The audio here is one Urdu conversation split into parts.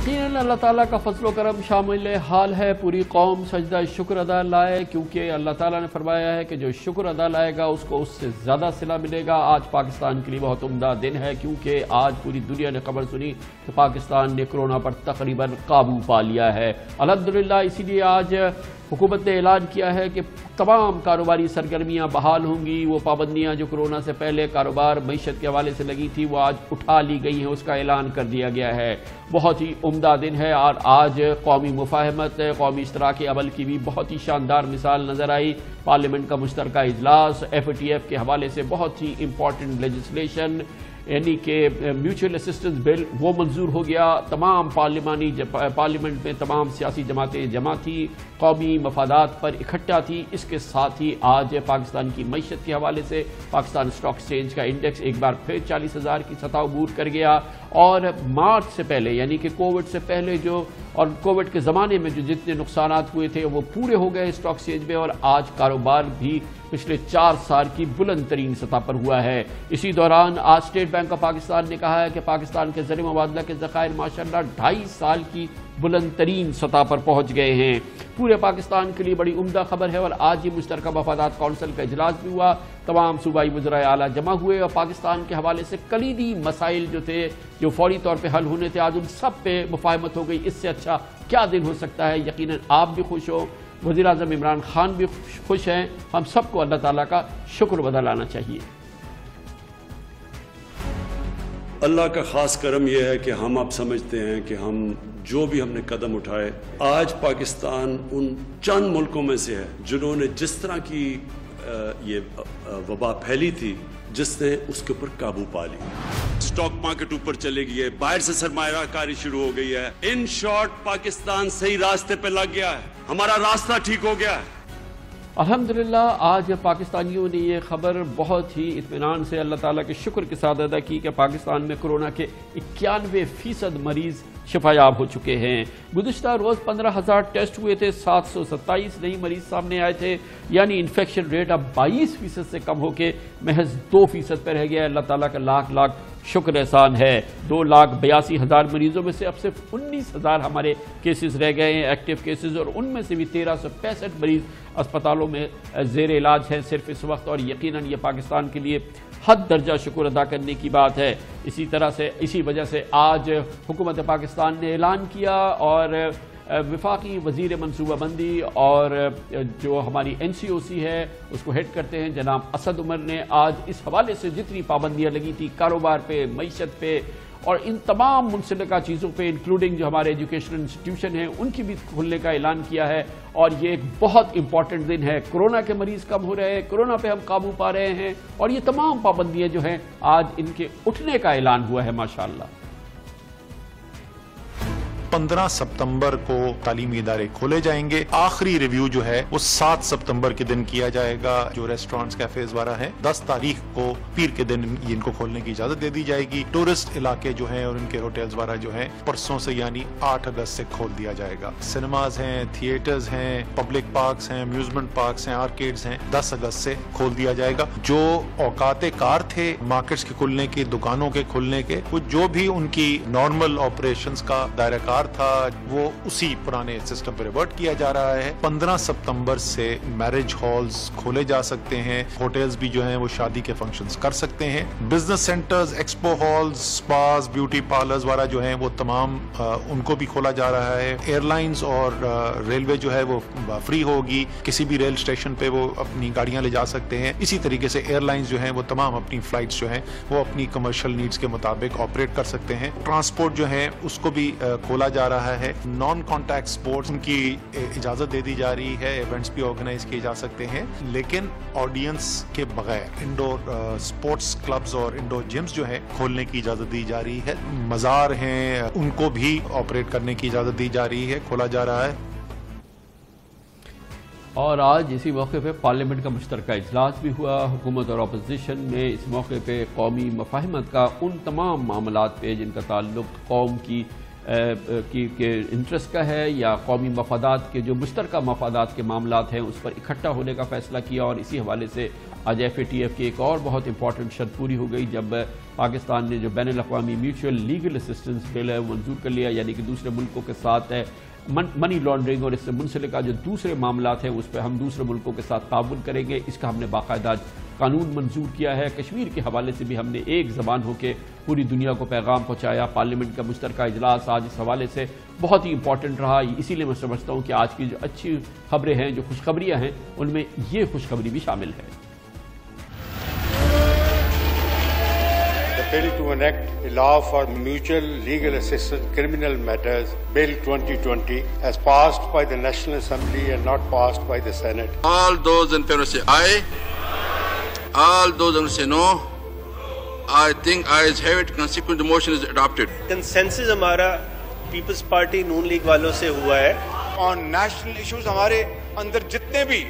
یقیناً اللہ تعالیٰ کا فضل و کرم شامل حال ہے، پوری قوم سجدہ شکر ادا لائے، کیونکہ اللہ تعالیٰ نے فرمایا ہے کہ جو شکر ادا لائے گا اس کو اس سے زیادہ صلہ ملے گا۔ آج پاکستان کے لیے بہت عمدہ دن ہے، کیونکہ آج پوری دنیا نے خبر سنی کہ پاکستان نے کرونا پر تقریباً قابو پا لیا ہے الحمدللہ۔ اسی لیے آج حکومت نے اعلان کیا ہے کہ تمام کاروباری سرگرمیاں بحال ہوں گی۔ وہ پابندیاں جو کرونا سے پہلے کاروبار معیشت کے حوالے سے لگی تھی وہ آج اٹھا لی گئی ہیں، اس کا اعلان کر دیا گیا ہے۔ بہت ہی عمدہ دن ہے اور آج قومی مفاہمت، قومی اشتراک عمل کی بھی بہت ہی شاندار مثال نظر آئی۔ پارلیمنٹ کا مشترکہ اجلاس، FATF کے حوالے سے بہت ہی امپورٹنٹ لیجسلیشن یعنی کہ میوچل اسسٹنس بل وہ منظور ہو گیا۔ تمام پارلیمنٹ میں تمام سیاسی جماعتیں جمع تھی، قومی مفادات پر اکٹھا تھی۔ اس کے ساتھ ہی آج پاکستان کی معیشت کے حوالے سے پاکستان اسٹاک ایکسچینج کا انڈیکس ایک بار پھر 40,000 کی سطح عبور کر گیا، اور مارچ سے پہلے یعنی کہ کووڈ سے پہلے جو اور کووڈ کے زمانے میں جو جتنے نقصانات ہوئے تھے وہ پورے ہو گئے اسٹاک ایکسچینج میں، اور آج کاروبار بھی پچھلے 4 سال کی بلند ترین سطح پر ہوا ہے۔ اسی دوران آج اسٹیٹ بینک آف پاکستان نے کہا ہے کہ پاکستان کے زر مبادلہ کے ذخائر ماشاءاللہ 2.5 سال کی بلند ترین سطح پر پہنچ گئے ہیں۔ پورے پاکستان کے لیے بڑی عمدہ خبر ہے، اور آج ہی مشترکہ مفادات کونسل کا اجلاس بھی ہوا۔ تمام صوبائی وزرائے اعلیٰ جمع ہوئے اور پاکستان کے حوالے سے کلیدی مسائل جو تھے جو فوری طور پہ حل ہونے تھے آج ان سب پہ مفاہمت ہو گئی۔ اس سے اچھا کیا دن ہو سکتا ہے؟ یقیناً آپ بھی خوش ہو، وزیر اعظم عمران خان بھی خوش ہیں، ہم سب کو اللہ تعالیٰ کا شکر ادا لانا چاہیے۔ اللہ کا خاص کرم یہ ہے کہ ہم اب سمجھتے ہیں کہ جو بھی ہم نے قدم اٹھائے، آج پاکستان ان چند ملکوں میں سے ہے جنہوں نے جس طرح کی یہ وبا پھیلی تھی جس نے اس کے اوپر قابو پا لی۔ اسٹاک مارکیٹ اوپر چلے گئی ہے، باہر سے سرمایہ کاری شروع ہو گئی ہے۔ ان شارٹ پاکستان صحیح راستے پہ لگ گیا ہے، ہمارا راستہ ٹھیک ہو گیا ہے۔ الحمدللہ آج پاکستانیوں نے یہ خبر بہت ہی اطمینان سے اللہ تعالیٰ کے شکر کے ساتھ ادا کی کہ پاکستان میں کرونا کے 91% مریض شفا یاب ہو چکے ہیں۔ گزشتہ روز 15,000 ٹیسٹ ہوئے تھے، 727 نئی مریض سامنے آئے تھے، یعنی انفیکشن ریٹ اب 22% سے کم ہو کے محض 2% پہ رہ گیا ہے۔ اللہ تعالیٰ کا لاکھ لاکھ شکر احسان ہے۔ 2,82,000 مریضوں میں سے اب صرف 19,000 ہمارے کیسز رہ گئے ہیں، ایکٹیو کیسز، اور ان میں سے بھی 1,365 مریض اسپتالوں میں زیر علاج ہیں صرف اس وقت، اور یقیناً یہ پاکستان کے لیے حد درجہ شکر ادا کرنے کی بات ہے۔ اسی وجہ سے آج حکومت پاکستان نے اعلان کیا، اور وفاقی وزیر منصوبہ بندی اور جو ہماری NCOC ہے اس کو ہیڈ کرتے ہیں جناب اسد عمر نے آج اس حوالے سے جتنی پابندیاں لگی تھی کاروبار پہ، معیشت پہ اور ان تمام منسلکہ چیزوں پہ، انکلوڈنگ جو ہمارے ایجوکیشنل انسٹیٹیوشن ہیں ان کی بھی کھلنے کا اعلان کیا ہے۔ اور یہ ایک بہت امپورٹنٹ دن ہے، کرونا کے مریض کم ہو رہے ہیں، کرونا پہ ہم قابو پا رہے ہیں، اور یہ تمام پابندیاں جو ہیں آج ان کے اٹھنے کا اعلان ہوا ہے ماشاءاللہ۔ 15 ستمبر کو تعلیمی ادارے کھولے جائیں گے۔ آخری ریویو جو ہے وہ 7 ستمبر کے دن کیا جائے گا۔ جو ریسٹورانٹس کیفیز وغیرہ ہیں 10 تاریخ کو پیر کے دن ان کو کھولنے کی اجازت دے دی جائے گی۔ ٹورسٹ علاقے جو ہیں اور ان کے ہوٹلز وغیرہ جو ہیں پرسوں سے یعنی 8 اگست سے کھول دیا جائے گا۔ سنیماز ہیں، تھیٹرز ہیں، پبلک پارکس ہیں، امیوزمنٹ پارکس ہیں، آرکیڈز ہیں، 10 اگست سے کھول دیا جائے گا۔ جو اوقات کار تھے مارکیٹس کے کھلنے کے، دکانوں کے کھلنے کے، وہ جو بھی ان کی نارمل آپریشنز کا دائرہ کار تھا وہ اسی پرانے سسٹم پہ ریورٹ کیا جا رہا ہے۔ 15 ستمبر سے میرج ہالز کھولے جا سکتے ہیں، ہوٹلز بھی جو ہیں وہ شادی کے فنکشنز کر سکتے ہیں، business centres, expo halls, spas, beauty parlours وغیرہ جو ہیں وہ تمام ان کو بھی کھولا جا رہا ہے۔ ایئر لائنز اور ریلوے جو ہے وہ فری ہوگی، کسی بھی ریل اسٹیشن پہ وہ اپنی گاڑیاں لے جا سکتے ہیں۔ اسی طریقے سے ایئر لائنز جو ہیں وہ تمام اپنی فلائٹس جو ہیں وہ اپنی کمرشل نیڈز کے مطابق آپریٹ کر سکتے ہیں۔ ٹرانسپورٹ جو ہے اس کو بھی کھولا جا رہا ہے۔ نان کانٹیکٹ سپورٹس ان کی اجازت دے دی جا رہی ہے، ایونٹس بھی آرگنائز کیے جا سکتے ہیں، لیکن آڈینس کے بغیر انڈور سپورٹس کلبز اور انڈور جمز جو ہے کھولنے کی اجازت دی جا رہی ہے۔ مزار ہیں ان کو بھی آپریٹ کرنے کی اجازت دی جا رہی ہے، کھولا جا رہا ہے۔ اور آج اسی موقع پہ پارلیمنٹ کا مشترکہ اجلاس بھی ہوا۔ حکومت اور اپوزیشن نے اس موقع پہ قومی مفاہمت کا ان تمام معاملات پہ جن کا تعلق قوم کی انٹرسٹ کا ہے یا قومی مفادات کے جو مشترکہ مفادات کے معاملات ہیں اس پر اکٹھا ہونے کا فیصلہ کیا، اور اسی حوالے سے آج FATF کی ایک اور بہت امپورٹنٹ شرط پوری ہو گئی جب پاکستان نے جو بین الاقوامی میوچول لیگل اسسٹنس بل ہے وہ منظور کر لیا، یعنی کہ دوسرے ملکوں کے ساتھ منی لانڈرنگ اور اس سے منسلک جو دوسرے معاملات ہیں اس پہ ہم دوسرے ملکوں کے ساتھ تعاون کریں گے۔ اس کا ہم نے باقاعدہ قانون منظور کیا ہے۔ کشمیر کے حوالے سے بھی ہم نے ایک زبان ہو کے پوری دنیا کو پیغام پہنچایا۔ پارلیمنٹ کا مشترکہ اجلاس آج اس حوالے سے بہت ہی امپورٹنٹ رہا، اسی لیے میں سمجھتا ہوں کہ آج کی جو اچھی خبریں ہیں، جو خوشخبریاں ہیں، ان میں یہ خوشخبری بھی شامل ہے۔ The bill to enact a law for mutual legal assistance criminal matters, Bill 2020, has passed by the National Assembly and not passed by the Senate. All those in favor say aye. All those in favor say no. I think ayes have it. Consequently, the motion is adopted. Consensus ہمارا پیپلز پارٹی نون لیگ والوں سے ہوا ہے۔ On national issues ہمارے اندر جتنے بھی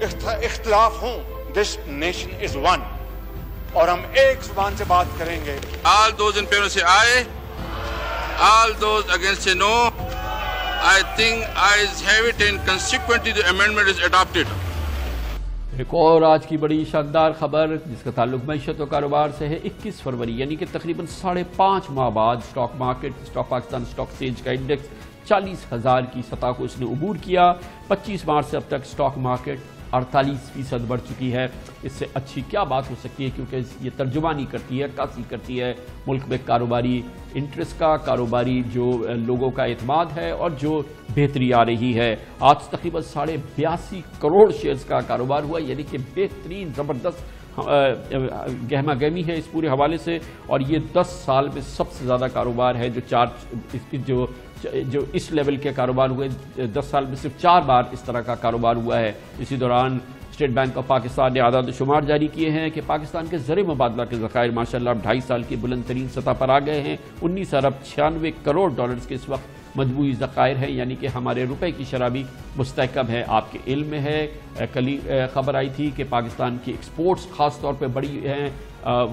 اختلاف ہوں، this nation is one. اور ہم ایک زبان سے بات کریں گے۔ All those in favor say aye. All those against say no. I think ayes have it and consequently the amendment is adopted. ایک اور آج کی بڑی شاندار خبر جس کا تعلق معیشت و کاروبار سے ہے۔ 21 فروری یعنی کہ تقریباً 5.5 ماہ بعد stock market Pakistan stock exchange کا انڈیکس 40,000 کی سطح کو اس نے عبور کیا۔ 25 مارچ سے اب تک اسٹاک مارکیٹ 48% بڑھ چکی ہے۔ اس سے اچھی کیا بات ہو سکتی ہے، کیونکہ یہ ترجمانی کرتی ہے، عکاسی کرتی ہے ملک میں کاروباری انٹرسٹ کا، کاروباری جو لوگوں کا اعتماد ہے اور جو بہتری آ رہی ہے۔ آج تقریباً 82.5 کروڑ شیئرز کا کاروبار ہوا، یعنی کہ بہترین زبردست گہما گہمی ہے اس پورے حوالے سے، اور یہ 10 سال میں سب سے زیادہ کاروبار ہے جو اس لیول کے کاروبار ہوئے۔ 10 سال میں صرف 4 بار اس طرح کا کاروبار ہوا ہے۔ اسی دوران اسٹیٹ بینک آف پاکستان نے اعداد و شمار جاری کیے ہیں کہ پاکستان کے زر مبادلہ کے ذخائر ماشاءاللہ 2.5 سال کی بلند ترین سطح پر آ گئے ہیں۔ 19 ارب 96 کروڑ ڈالرز کے اس وقت مجموعی ذخائر ہیں، یعنی کہ ہمارے روپے کی شرح بھی مستحکم ہے۔ آپ کے علم میں ہے کل خبر آئی تھی کہ پاکستان کی ایکسپورٹس خاص طور پہ بڑی ہیں،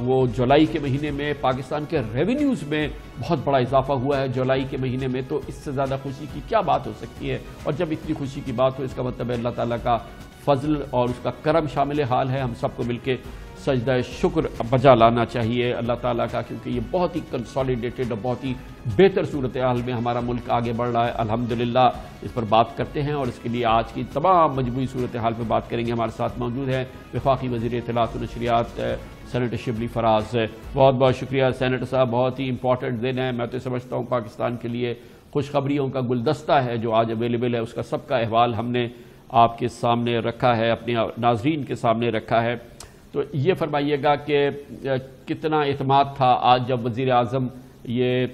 وہ جولائی کے مہینے میں پاکستان کے ریونیوز میں بہت بڑا اضافہ ہوا ہے جولائی کے مہینے میں، تو اس سے زیادہ خوشی کی کیا بات ہو سکتی ہے؟ اور جب اتنی خوشی کی بات ہو اس کا مطلب ہے اللہ تعالیٰ کا فضل اور اس کا کرم شامل حال ہے۔ ہم سب کو مل کے سجدہ شکر بجا لانا چاہیے اللہ تعالیٰ کا، کیونکہ یہ بہت ہی کنسالیڈیٹڈ اور بہت ہی بہتر صورتحال میں ہمارا ملک آگے بڑھ رہا ہے الحمدللہ۔ اس پر بات کرتے ہیں اور اس کے لیے آج کی تمام مجموعی صورتحال پہ بات کریں گے۔ ہمارے ساتھ موجود ہیں وفاقی وزیر اطلاعات و نشریات سینیٹر شبلی فراز۔ بہت بہت شکریہ سینیٹر صاحب، بہت ہی امپورٹنٹ دن ہے۔ میں تو سمجھتا ہوں پاکستان کے لیے خوشخبریوں کا گلدستہ ہے جو آج اویلیبل ہے، اس کا سب کا احوال ہم نے آپ کے سامنے رکھا ہے، اپنے ناظرین کے سامنے رکھا ہے۔ تو یہ فرمائیے گا کہ کتنا اعتماد تھا آج جب وزیر اعظم یہ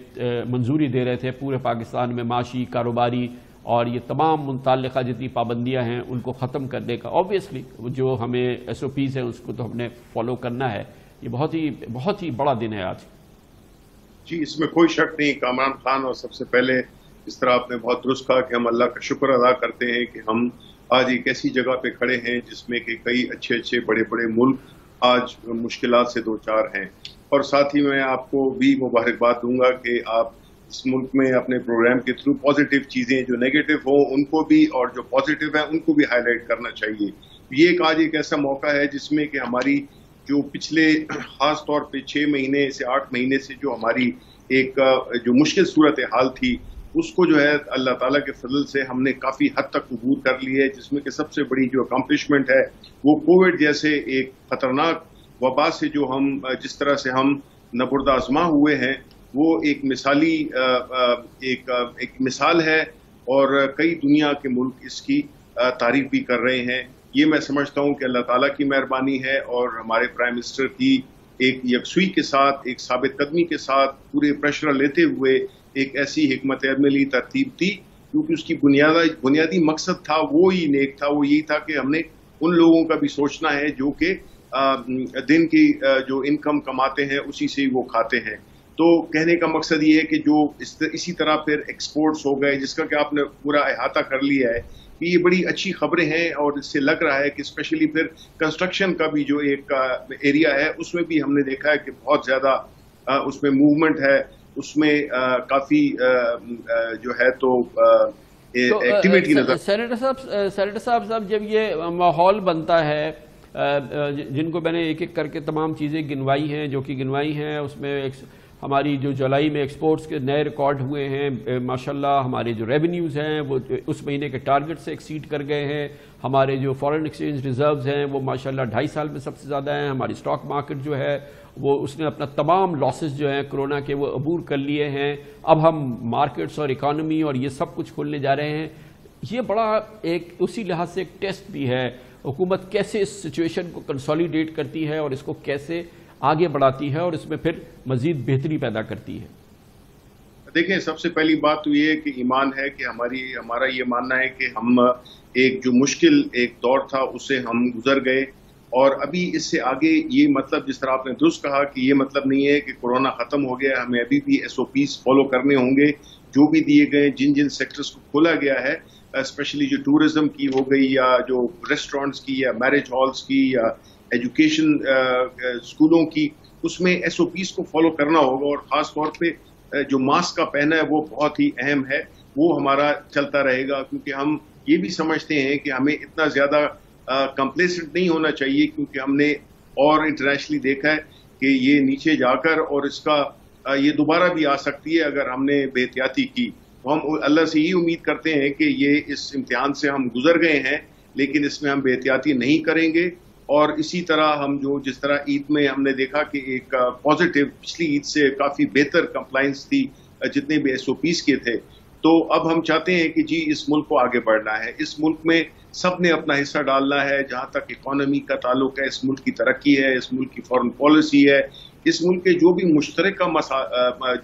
منظوری دے رہے تھے پورے پاکستان میں معاشی، کاروباری اور یہ تمام متعلقہ جتنی پابندیاں ہیں ان کو ختم کرنے کا۔ آبویسلی جو ہمیں SOPs ہیں اس کو تو ہم نے فالو کرنا ہے۔ یہ بہت ہی بڑا دن ہے آج۔ جی، اس میں کوئی شک نہیں کامران خان، اور سب سے پہلے اس طرح آپ نے بہت درست کہا کہ ہم اللہ کا شکر ادا کرتے ہیں کہ ہم آج ایک ایسی جگہ پہ کھڑے ہیں جس میں کہ کئی اچھے بڑے ملک آج مشکلات سے دوچار ہیں، اور ساتھ ہی میں آپ کو بھی مبارکباد دوں گا کہ آپ اس ملک میں اپنے پروگرام کے تھرو پازیٹیو چیزیں جو نیگیٹو ہوں ان کو بھی اور جو پازیٹیو ہیں ان کو بھی ہائی لائٹ کرنا چاہیے۔ یہ آج ایک ایسا موقع ہے جس میں کہ ہماری جو پچھلے خاص طور پہ 6 مہینے سے 8 مہینے سے جو ہماری ایک جو مشکل صورتحال تھی اس کو جو ہے اللہ تعالیٰ کے فضل سے ہم نے کافی حد تک عبور کر لی ہے، جس میں کہ سب سے بڑی جو اکمپلشمنٹ ہے وہ کووڈ جیسے ایک خطرناک وبا سے جو ہم جس طرح سے ہم نبرد آزما ہوئے ہیں وہ ایک مثال ہے، اور کئی دنیا کے ملک اس کی تعریف بھی کر رہے ہیں۔ یہ میں سمجھتا ہوں کہ اللہ تعالیٰ کی مہربانی ہے اور ہمارے پرائم منسٹر کی ایک یکسوئی کے ساتھ، ایک ثابت قدمی کے ساتھ پورے پریشر لیتے ہوئے ایک ایسی حکمت عملی ترتیب تھی، کیونکہ اس کی بنیادی مقصد تھا وہ ہی نیک تھا، وہ یہی تھا کہ ہم نے ان لوگوں کا بھی سوچنا ہے جو کہ دن کی جو انکم کماتے ہیں اسی سے وہ کھاتے ہیں۔ تو کہنے کا مقصد یہ ہے کہ جو اسی طرح پھر ایکسپورٹس ہو گئے جس کا کہ آپ نے پورا احاطہ کر لیا ہے کہ یہ بڑی اچھی خبریں ہیں، اور اس سے لگ رہا ہے کہ اسپیشلی پھر کنسٹرکشن کا بھی جو ایک ایریا ہے اس میں بھی ہم نے دیکھا ہے کہ بہت زیادہ اس میں موومنٹ ہے، اس میں کافی جو ہے تو ایکٹیویٹی نظر۔ سینیٹر صاحب جب یہ ماحول بنتا ہے جن کو میں نے ایک ایک کر کے تمام چیزیں گنوائی ہیں جو کہ گنوائی ہیں، اس میں ہماری جو جولائی میں ایکسپورٹس کے نئے ریکارڈ ہوئے ہیں ماشاءاللہ، ہمارے جو ریونیوز ہیں وہ اس مہینے کے ٹارگٹ سے ایکسیڈ کر گئے ہیں، ہمارے جو فارن ایکسچینج ریزروز ہیں وہ ماشاءاللہ 2.5 سال میں سب سے زیادہ ہیں، ہماری اسٹاک مارکیٹ جو ہے وہ اس نے اپنا تمام لاسز جو ہیں کرونا کے وہ عبور کر لیے ہیں۔ اب ہم مارکیٹس اور اکانومی اور یہ سب کچھ کھولنے جا رہے ہیں۔ یہ بڑا ایک اسی لحاظ سے ایک ٹیسٹ بھی ہے، حکومت کیسے اس سچویشن کو کنسالیڈیٹ کرتی ہے اور اس کو کیسے آگے بڑھاتی ہے اور اس میں پھر مزید بہتری پیدا کرتی ہے۔ دیکھیں، سب سے پہلی بات تو یہ ہے کہ ایمان ہے کہ ہمارا یہ ماننا ہے کہ ہم ایک جو مشکل ایک دور تھا اس سے ہم گزر گئے، اور ابھی اس سے آگے یہ مطلب جس طرح آپ نے درست کہا کہ یہ مطلب نہیں ہے کہ کورونا ختم ہو گیا، ہمیں ابھی بھی SOPs فالو کرنے ہوں گے جو بھی دیے گئے، جن سیکٹرز کو کھولا گیا ہے، اسپیشلی جو ٹورزم کی ہو گئی یا جو ریسٹورینٹس کی یا میرج ہالز کی یا ایجوکیشن اسکولوں کی، اس میں SOPs کو فالو کرنا ہوگا، اور خاص طور پہ جو ماسک کا پہنا ہے وہ بہت ہی اہم ہے، وہ ہمارا چلتا رہے گا، کیونکہ ہم یہ بھی سمجھتے ہیں کہ ہمیں اتنا زیادہ کمپلیسنٹ نہیں ہونا چاہیے، کیونکہ ہم نے اور انٹرنیشنلی دیکھا ہے کہ یہ نیچے جا کر اور اس کا یہ دوبارہ بھی آ سکتی ہے اگر ہم نے بے احتیاطی کی۔ تو ہم اللہ سے یہ امید کرتے ہیں کہ یہ اس امتحان سے ہم گزر گئے ہیں، لیکن اس میں ہم بے احتیاطی نہیں کریں گے، اور اسی طرح ہم جس طرح عید میں ہم نے دیکھا کہ ایک پازیٹیو پچھلی عید سے کافی بہتر کمپلائنس تھی جتنے بھی SOPs کے تھے، تو اب ہم چاہتے ہیں کہ جی اس ملک کو آگے بڑھنا ہے، اس ملک میں سب نے اپنا حصہ ڈالنا ہے، جہاں تک اکانومی کا تعلق ہے، اس ملک کی ترقی ہے، اس ملک کی فارن پالیسی ہے، اس ملک کے جو بھی مشترکہ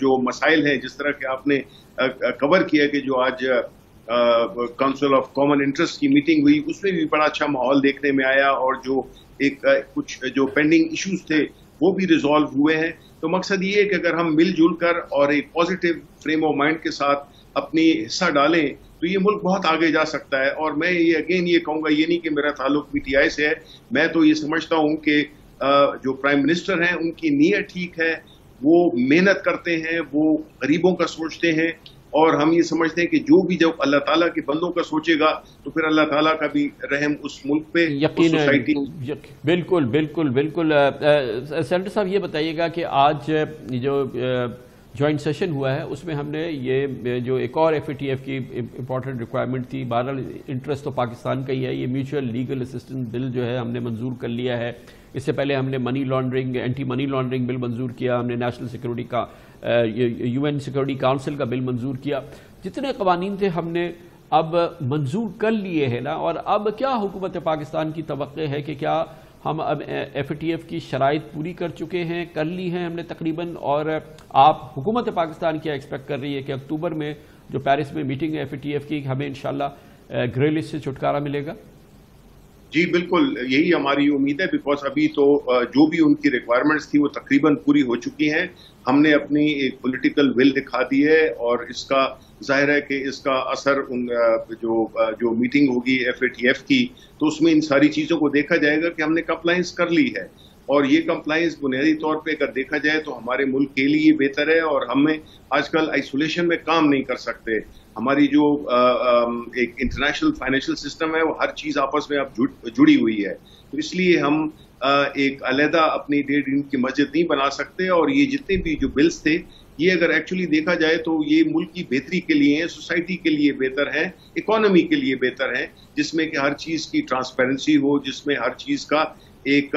جو مسائل ہیں، جس طرح کہ آپ نے کور کیا کہ جو آج کونسل آف کامن انٹرسٹ کی میٹنگ ہوئی، اس میں بھی بڑا اچھا ماحول دیکھنے میں آیا، اور جو کچھ جو پینڈنگ ایشوز تھے وہ بھی ریزالو ہوئے ہیں۔ تو مقصد یہ ہے کہ اگر ہم مل جل کر اور ایک پازیٹیو فریم آف مائنڈ کے ساتھ اپنی حصہ ڈالیں تو یہ ملک بہت آگے جا سکتا ہے۔ اور میں یہ کہوں گا، یہ نہیں کہ میرا تعلق PTI سے ہے، میں تو یہ سمجھتا ہوں کہ جو پرائم منسٹر ہیں ان کی نیت ٹھیک ہے، وہ محنت کرتے ہیں، وہ غریبوں کا سوچتے ہیں، اور ہم یہ سمجھتے ہیں کہ جب اللہ تعالیٰ کے بندوں کا سوچے گا تو پھر اللہ تعالیٰ کا بھی رحم اس ملک پہ، سوسائٹی۔ بالکل بالکل بالکل۔ سینیٹر صاحب یہ بتائیے گا کہ آج جو جوائنٹ سیشن ہوا ہے اس میں ہم نے یہ جو ایک اور FATF کی امپورٹنٹ ریکوائرمنٹ تھی، بہرحال انٹرسٹ تو پاکستان کا ہی ہے، یہ میوچل لیگل اسسٹنس بل جو ہے ہم نے منظور کر لیا ہے۔ اس سے پہلے ہم نے money laundering, anti money laundering bill منظور کیا، ہم نے نیشنل سیکورٹی کا UN سیکورٹی کاؤنسل کا بل منظور کیا۔ جتنے قوانین تھے ہم نے اب منظور کر لیے ہیں نا، اور اب کیا حکومت پاکستان کی توقع ہے کہ کیا ہم اب FATF کی شرائط پوری کر چکے ہیں، کر لی ہیں ہم نے تقریباً، اور آپ حکومت پاکستان کیا ایکسپیکٹ کر رہی ہے کہ اکتوبر میں جو پیرس میں میٹنگ ہے FATF کی، ہمیں انشاءاللہ گرے لسٹ سے چھٹکارا ملے گا؟ جی بالکل، یہی ہماری امید ہے، بیکاز ابھی تو جو بھی ان کی ریکوائرمنٹس تھی وہ تقریباً پوری ہو چکی ہیں۔ ہم نے اپنی ایک پولیٹیکل ول دکھا دی ہے، اور اس کا ظاہر ہے کہ اس کا اثر جو میٹنگ ہوگی FATF کی، تو اس میں ان ساری چیزوں کو دیکھا جائے گا کہ ہم نے کمپلائنس کر لی ہے، اور یہ کمپلائنس بنیادی طور پہ اگر دیکھا جائے تو ہمارے ملک کے لیے بہتر ہے، اور ہمیں آج کل آئسولیشن میں کام نہیں کر سکتے۔ ہماری جو ایک انٹرنیشنل فائنینشیل سسٹم ہے وہ ہر چیز آپس میں اب جڑی ہوئی ہے، تو اس لیے ہم ایک علیحدہ اپنی 1.5 دن کی مسجد نہیں بنا سکتے، اور یہ جتنے بھی جو بلز تھے یہ اگر ایکچولی دیکھا جائے تو یہ ملک کی بہتری کے لیے ہیں، سوسائٹی کے لیے بہتر ہیں، اکانومی کے لیے بہتر ہیں، جس میں کہ ہر چیز کی ٹرانسپیرنسی ہو، جس میں ہر چیز کا ایک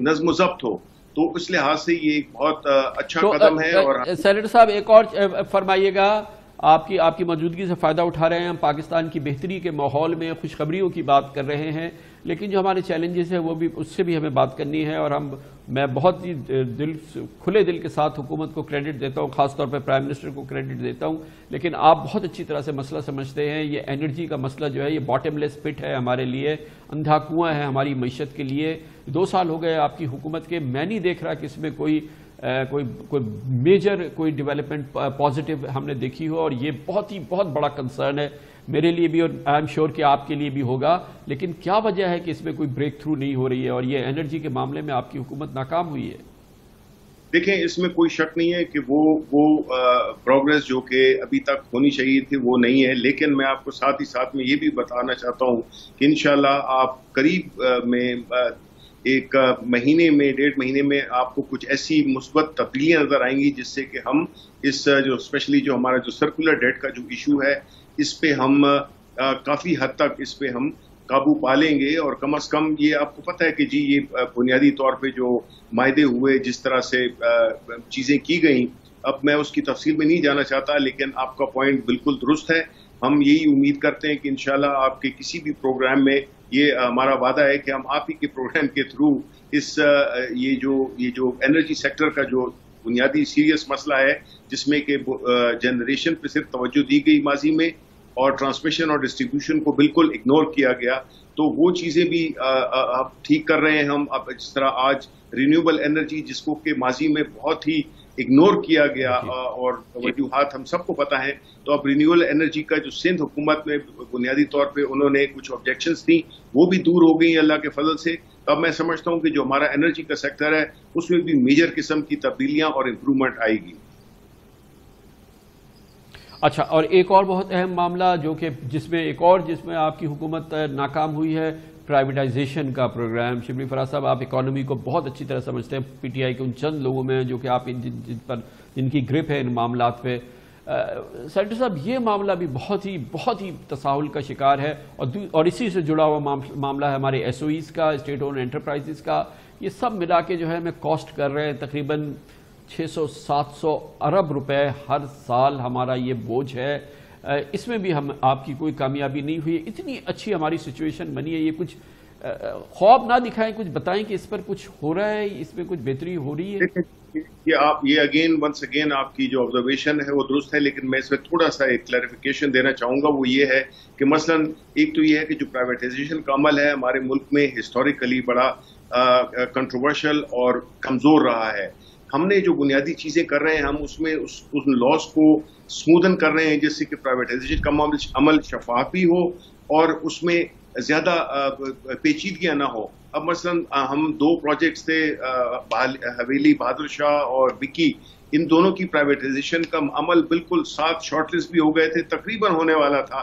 نظم و ضبط ہو، تو اس لحاظ سے یہ ایک بہت اچھا قدم ہے۔ اور سینیٹر صاحب ایک اور فرمائیے گا، آپ کی موجودگی سے فائدہ اٹھا رہے ہیں، ہم پاکستان کی بہتری کے ماحول میں خوشخبریوں کی بات کر رہے ہیں، لیکن جو ہمارے چیلنجز ہیں وہ بھی اس سے بھی ہمیں بات کرنی ہے، اور میں بہت ہی کھلے دل کے ساتھ حکومت کو کریڈٹ دیتا ہوں، خاص طور پہ پرائم منسٹر کو کریڈٹ دیتا ہوں، لیکن آپ بہت اچھی طرح سے مسئلہ سمجھتے ہیں۔ یہ انرجی کا مسئلہ جو ہے یہ باٹم لیس پٹ ہے ہمارے لیے، اندھا کنواں ہے ہماری معیشت کے لیے۔ 2 سال ہو گئے آپ کی حکومت کے، میں نہیں دیکھ رہا کہ اس میں کوئی میجر کوئی ڈیولپمنٹ پازیٹیو ہم نے دیکھی ہو، اور یہ بہت بڑا کنسرن ہے میرے لیے بھی، اور آئی ایم شیور کہ آپ کے لیے بھی ہوگا۔ لیکن کیا وجہ ہے کہ اس میں کوئی بریک تھرو نہیں ہو رہی ہے، اور یہ انرجی کے معاملے میں آپ کی حکومت ناکام ہوئی ہے؟ دیکھیں، اس میں کوئی شک نہیں ہے کہ وہ پروگریس جو کہ ابھی تک ہونی چاہیے تھی وہ نہیں ہے، لیکن میں آپ کو ساتھ ہی ساتھ میں یہ بھی بتانا چاہتا ہوں کہ انشاءاللہ آپ قریب میں ایک مہینے میں 1.5 مہینے میں آپ کو کچھ ایسی مثبت تبدیلیاں نظر آئیں گی جس سے کہ ہم اس جو اسپیشلی جو ہمارا جو سرکولر ڈیٹ کا جو ایشو ہے اس پہ ہم کافی حد تک اس پہ ہم قابو پا لیں گے. اور کم از کم یہ آپ کو پتہ ہے کہ جی یہ بنیادی طور پہ جو معاہدے ہوئے جس طرح سے چیزیں کی گئیں, اب میں اس کی تفصیل میں نہیں جانا چاہتا, لیکن آپ کا پوائنٹ بالکل درست ہے. ہم یہی امید کرتے ہیں کہ انشاءاللہ آپ کے کسی بھی پروگرام میں یہ ہمارا وعدہ ہے کہ ہم آپ ہی کے پروگرام کے تھرو اس یہ جو انرجی سیکٹر کا جو بنیادی سیریس مسئلہ ہے جس میں کہ جنریشن پہ صرف توجہ دی گئی ماضی میں اور ٹرانسمیشن اور ڈسٹریبیوشن کو بالکل اگنور کیا گیا, تو وہ چیزیں بھی اب ٹھیک کر رہے ہیں ہم. اب جس طرح آج رینیوبل انرجی جس کو کہ ماضی میں بہت ہی اگنور کیا گیا اور وجوہات ہم سب کو پتہ ہیں, تو اب رینیوبل انرجی کا جو سندھ حکومت میں بنیادی طور پہ انہوں نے کچھ آبجیکشنز تھیں وہ بھی دور ہو گئی اللہ کے فضل سے. اب میں سمجھتا ہوں کہ جو ہمارا انرجی کا سیکٹر ہے اس میں بھی میجر قسم کی تبدیلیاں اور امپرومنٹ آئے گی. اچھا, اور ایک اور بہت اہم معاملہ جو کہ جس میں آپ کی حکومت ناکام ہوئی ہے, پرائیویٹائزیشن کا پروگرام. شبلی فراز صاحب, آپ اکانومی کو بہت اچھی طرح سمجھتے ہیں, پی ٹی آئی کے ان چند لوگوں میں جو کہ آپ جن کی گرپ ہے ان معاملات پہ. سینیٹر صاحب, یہ معاملہ بھی بہت ہی تساہل کا شکار ہے, اور اسی سے جڑا ہوا معاملہ ہے ہمارے ایس او ایز کا, اسٹیٹ اون انٹرپرائزز کا. یہ سب ملا کے جو ہے ہمیں کاسٹ کر رہے ہیں تقریباً 600-700 ارب روپے ہر سال ہمارا یہ بوجھ ہے. اس میں بھی آپ کی کوئی کامیابی نہیں ہوئی. اتنی اچھی ہماری سچویشن بنی ہے, یہ کچھ خواب نہ دکھائیں, کچھ بتائیں کہ اس پر کچھ ہو رہا ہے, اس میں کچھ بہتری ہو رہی ہے. یہ ونس اگین آپ کی جو آبزرویشن ہے وہ درست ہے, لیکن میں اس میں تھوڑا سا ایک کلیریفیکیشن دینا چاہوں گا. وہ یہ ہے کہ مثلا ایک تو یہ ہے کہ جو پرائیویٹائزیشن کا عمل ہے ہمارے ملک میں ہسٹوریکلی بڑا کنٹروورشل اور کمزور رہا ہے. ہم نے جو بنیادی چیزیں کر رہے ہیں ہم اس میں اس لاس کو سمودن کر رہے ہیں جس سے کہ پرائیویٹائزیشن کا عمل شفاف بھی ہو اور اس میں زیادہ پیچیدگیاں نہ ہو. اب مثلا ہم 2 پروجیکٹس تھے, حویلی بہادر شاہ اور وکی, ان دونوں کی پرائیویٹائزیشن کا عمل بالکل 7 شارٹ لسٹ بھی ہو گئے تھے, تقریباً ہونے والا تھا,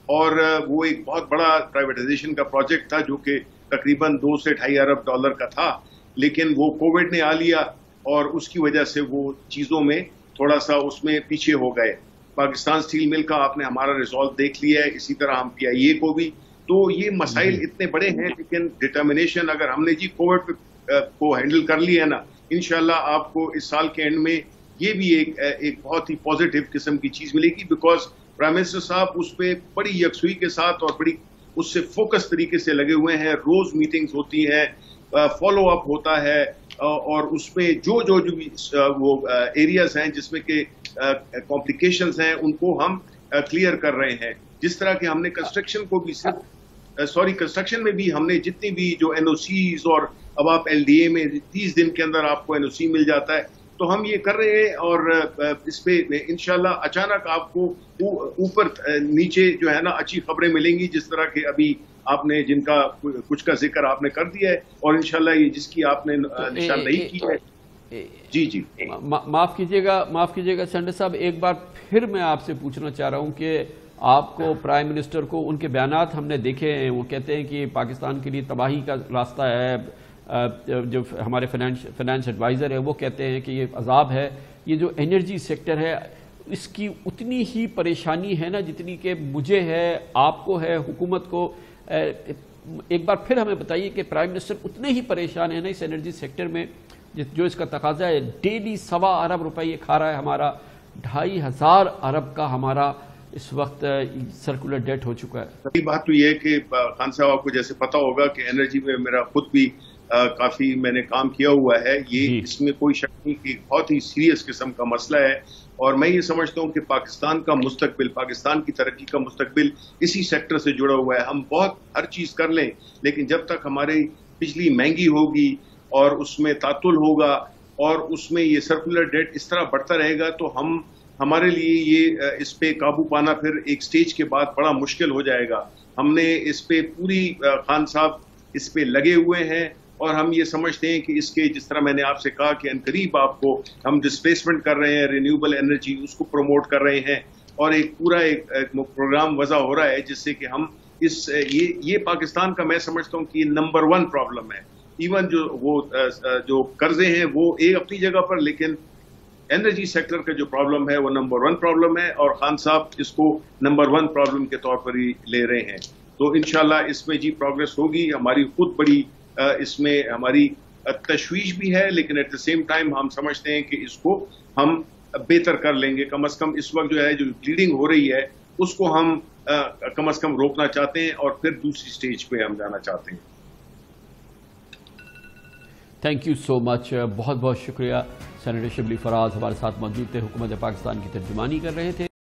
اور وہ ایک بہت بڑا پرائیویٹائزیشن کا پروجیکٹ تھا جو کہ تقریباً 2 سے 2.5 ارب ڈالر کا تھا. لیکن وہ کووڈ نے آ لیا اور اس کی وجہ سے وہ چیزوں میں تھوڑا سا اس میں پیچھے ہو گئے. پاکستان سٹیل مل کا آپ نے ہمارا ریزالٹ دیکھ لیا ہے, اسی طرح ہم پی آئی اے کو بھی. تو یہ مسائل اتنے بڑے ہیں, لیکن ڈٹرمنیشن اگر ہم نے جی کووڈ کو ہینڈل کر لیا ہے نا, انشاءاللہ آپ کو اس سال کے اینڈ میں یہ بھی ایک بہت ہی پازیٹیو قسم کی چیز ملے گی, بیکاز پرائم منسٹر صاحب اس پہ بڑی یکسوئی کے ساتھ اور بڑی اس سے فوکس طریقے سے لگے ہوئے ہیں. روز میٹنگز ہوتی ہیں, فالو اپ ہوتا ہے, اور اس میں جو بھی وہ ایریاز ہیں جس میں کہ کمپلیکیشنز ہیں ان کو ہم کلیئر کر رہے ہیں. جس طرح کہ ہم نے کنسٹرکشن کو بھی کنسٹرکشن میں بھی ہم نے جتنی بھی جو این او سیز, اور اب آپ ایل ڈی اے میں 30 دن کے اندر آپ کو این او سی مل جاتا ہے, تو ہم یہ کر رہے ہیں. اور اس پہ انشاءاللہ اچانک آپ کو اوپر نیچے جو ہے نا اچھی خبریں ملیں گی, جس طرح کہ ابھی آپ نے جن کا کچھ کا ذکر آپ نے کر دیا ہے, اور انشاءاللہ یہ جس کی آپ نے نشاندہی کی ہے. جی معاف کیجیے گا سینیٹر صاحب, ایک بار پھر میں آپ سے پوچھنا چاہ رہا ہوں کہ آپ کو پرائم منسٹر کو ان کے بیانات ہم نے دیکھے ہیں, وہ کہتے ہیں کہ پاکستان کے لیے تباہی کا راستہ ہے. جو ہمارے فائنانس ایڈوائزر ہیں وہ کہتے ہیں کہ یہ عذاب ہے. یہ جو انرجی سیکٹر ہے اس کی اتنی ہی پریشانی ہے نا جتنی کہ مجھے ہے, آپ کو ہے, حکومت کو. ایک بار پھر ہمیں بتائیے کہ پرائم منسٹر اتنے ہی پریشان ہیں نا اس انرجی سیکٹر میں جو اس کا تقاضا ہے. ڈیلی 1.25 ارب روپے یہ کھا رہا ہے ہمارا, 2,500 ارب کا ہمارا اس وقت سرکولر ڈیٹ ہو چکا ہے. پہلی بات تو یہ ہے کہ خان صاحب آپ کو جیسے پتا ہوگا کہ انرجی میں میرا خود بھی کافی میں نے کام کیا ہوا ہے. یہ اس میں کوئی شک نہیں کہ بہت ہی سیریس قسم کا مسئلہ ہے, اور میں یہ سمجھتا ہوں کہ پاکستان کا مستقبل, پاکستان کی ترقی کا مستقبل اسی سیکٹر سے جڑا ہوا ہے. ہم بہت ہر چیز کر لیں, لیکن جب تک ہماری بجلی مہنگی ہوگی اور اس میں تعطل ہوگا اور اس میں یہ سرکولر ڈیٹ اس طرح بڑھتا رہے گا, تو ہمارے لیے یہ اس پہ قابو پانا پھر ایک سٹیج کے بعد بڑا مشکل ہو جائے گا. ہم نے اس پہ پوری خان صاحب اس پہ لگے ہوئے ہیں, اور ہم یہ سمجھتے ہیں کہ اس کے جس طرح میں نے آپ سے کہا کہ عنقریب آپ کو ہم ڈسپلیسمنٹ کر رہے ہیں, رینیوبل انرجی اس کو پروموٹ کر رہے ہیں, اور ایک پورا ایک پروگرام وضع ہو رہا ہے جس سے کہ ہم یہ پاکستان کا میں سمجھتا ہوں کہ یہ نمبر 1 پرابلم ہے. ایون جو قرضے ہیں وہ ایک اپنی جگہ پر، لیکن انرجی سیکٹر کا جو پرابلم ہے وہ نمبر 1 پرابلم ہے، اور خان صاحب اس کو نمبر 1 پرابلم کے طور پر ہی لے رہے ہیں. تو انشاءاللہ اس میں پروگریس ہوگی. ہماری خود بڑی اس میں ہماری تشویش بھی ہے، لیکن ایٹ دا سیم ٹائم ہم سمجھتے ہیں کہ اس کو ہم بہتر کر لیں گے. کم از کم اس وقت جو ہے جو بلیڈنگ ہو رہی ہے اس کو ہم کم از کم روکنا چاہتے ہیں، اور پھر دوسری سٹیج پہ ہم جانا چاہتے ہیں. تھینک یو سو مچ. بہت بہت شکریہ. سینیٹر شبلی فراز ہمارے ساتھ موجود تھے، حکومت پاکستان کی ترجمانی کر رہے تھے.